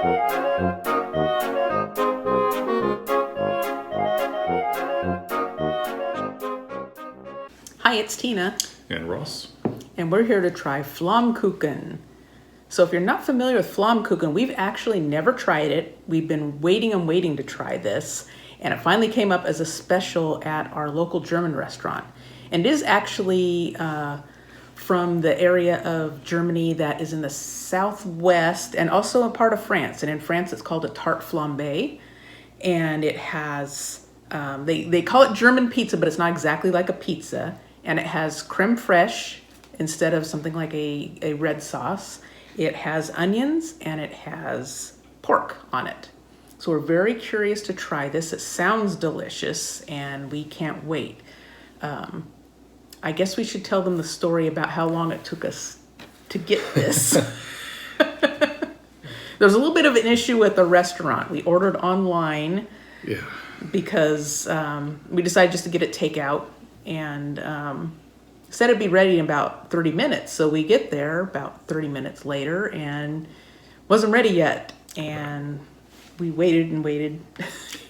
Hi, it's Tina. And Ross. And we're here to try Flammkuchen. So if you're not familiar with Flammkuchen, we've actually never tried it. We've been waiting to try this. And it finally came up as a special at our local German restaurant. And it is actually from the area of Germany that is in the southwest and also a part of France. And in France, it's called a tarte flambée. And it has, they call it German pizza, but it's not exactly like a pizza. And it has creme fraiche instead of something like a red sauce. It has onions and it has pork on it. So we're very curious to try this. It sounds delicious and we can't wait. I guess we should tell them the story about how long it took us to get this. There's a little bit of an issue with the restaurant. We ordered online because we decided just to get it takeout and said it'd be ready in about 30 minutes. So we get there about 30 minutes later and wasn't ready yet. And we waited and waited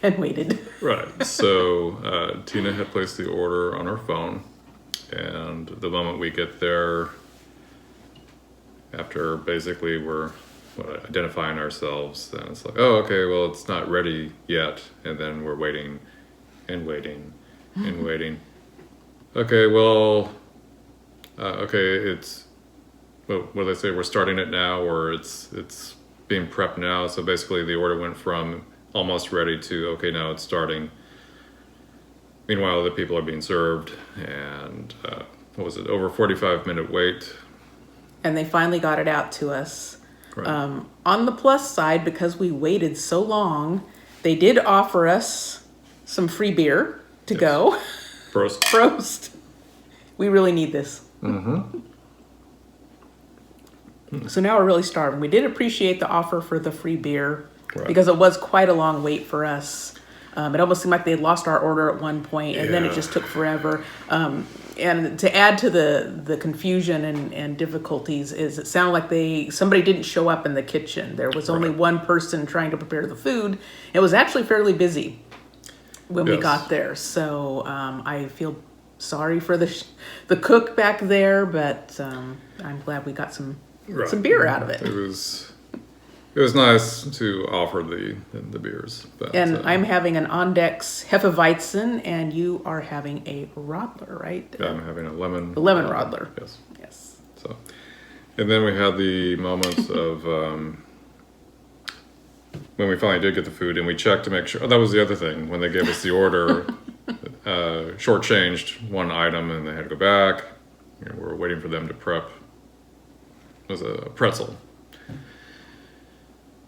and waited. Right. So Tina had placed the order on her phone. And the moment we get there, after basically we're identifying ourselves, then it's like, oh, okay, well, it's not ready yet. And then we're waiting and waiting and waiting. Okay, well, it's, what do they say? We're starting it now, or it's being prepped now. So basically the order went from almost ready to, okay, now it's starting. Meanwhile, the people are being served, and what was it, over 45-minute wait. And they finally got it out to us. Right. On the plus side, because we waited so long, they did offer us some free beer to go. Prost. Prost. We really need this. So now we're really starving. We did appreciate the offer for the free beer because it was quite a long wait for us. It almost seemed like they had lost our order at one point, and then it just took forever. And to add to the confusion and difficulties is it sounded like somebody didn't show up in the kitchen. There was only one person trying to prepare the food. It was actually fairly busy when we got there. So I feel sorry for the cook back there, but I'm glad we got some beer out of it. It was nice to offer the beers. But, and I'm having an Ondex Hefeweizen, and you are having a Radler, right? Yeah, I'm having a lemon. The lemon Radler. Yes. So, and then we had the moments of when we finally did get the food, and we checked to make sure. Oh, that was the other thing. When they gave us the order, shortchanged one item, and they had to go back. We were waiting for them to prep. It was a pretzel.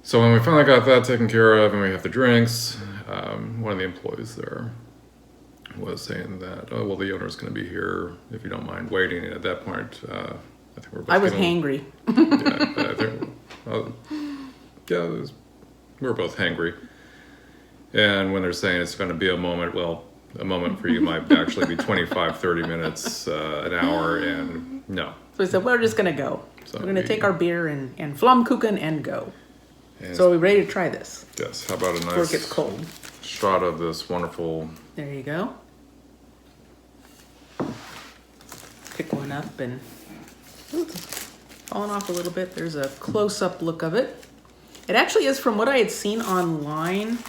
So when we finally got that taken care of and we have the drinks, one of the employees there was saying that, oh, well, the owner's going to be here if you don't mind waiting. And at that point, I think we're both I was hangry. We were both hangry. And when they're saying it's going to be a moment, well, a moment for you might actually be 25, 30 minutes, an hour, and no. So we said, we're just going to go. So we're going to take our beer and Flammkuchen and go. So are we ready to try this? Yes. How about a Before it nice gets cold. shot of this wonderful... There you go. Pick one up and... Ooh, falling off a little bit. There's a close-up look of it. It actually is from what I had seen online.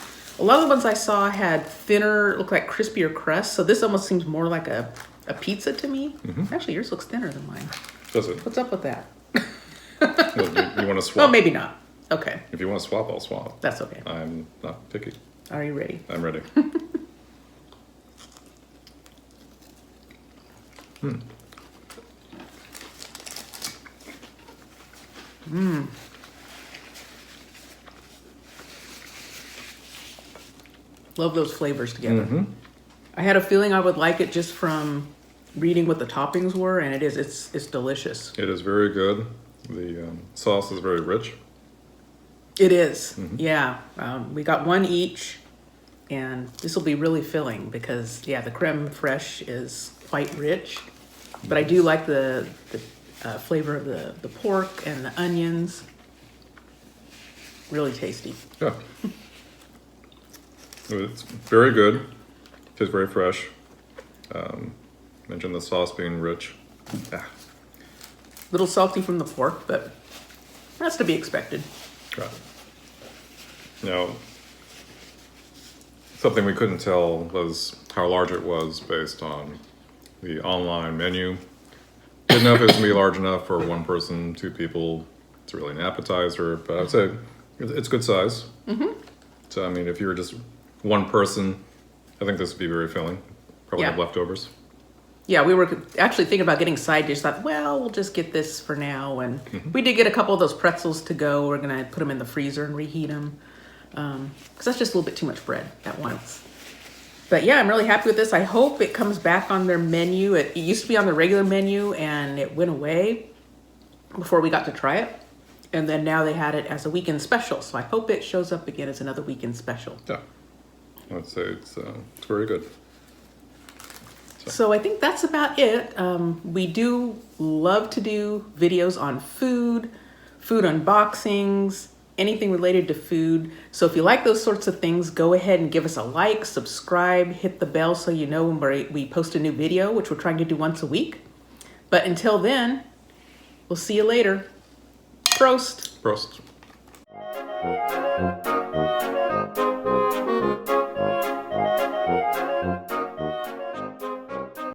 A lot of the ones I saw had thinner, look like crispier crust. So this almost seems more like a pizza to me. Actually, yours looks thinner than mine. Does it? What's up with that? Well, you want to swap? Oh, maybe not. Okay. If you want to swap, I'll swap. That's okay. I'm not picky. Are you ready? I'm ready. Love those flavors together. I had a feeling I would like it just from reading what the toppings were, and it's delicious. It is very good. The sauce is very rich. It is, yeah. We got one each, and this will be really filling because, the creme fraiche is quite rich. But I do like the flavor of the pork and the onions. really tasty. Yeah. It's very good. Tastes very fresh. Mentioned the sauce being rich. Yeah. Little salty from the pork, but that's to be expected. Got it. Now, something we couldn't tell was how large it was based on the online menu. Didn't know if it was going to be large enough for one person, two people. It's really an appetizer, but I'd say it's good size. Mm-hmm. So, I mean, if you were just one person, I think this would be very filling. Probably have leftovers. Yeah, we were actually thinking about getting side dish. Thought, well, we'll just get this for now. And we did get a couple of those pretzels to go. We're going to put them in the freezer and reheat them. Because that's just a little bit too much bread at once. But yeah, I'm really happy with this. I hope it comes back on their menu. It used to be on the regular menu and it went away before we got to try it. And then now they had it as a weekend special. So I hope it shows up again as another weekend special. Yeah, I'd say it's very good. So I think that's about it. We do love to do videos on food unboxings, anything related to food. So if you like those sorts of things, go ahead and give us a like, subscribe, hit the bell so you know when we post a new video, which we're trying to do once a week. But until then, we'll see you later. Prost. Prost.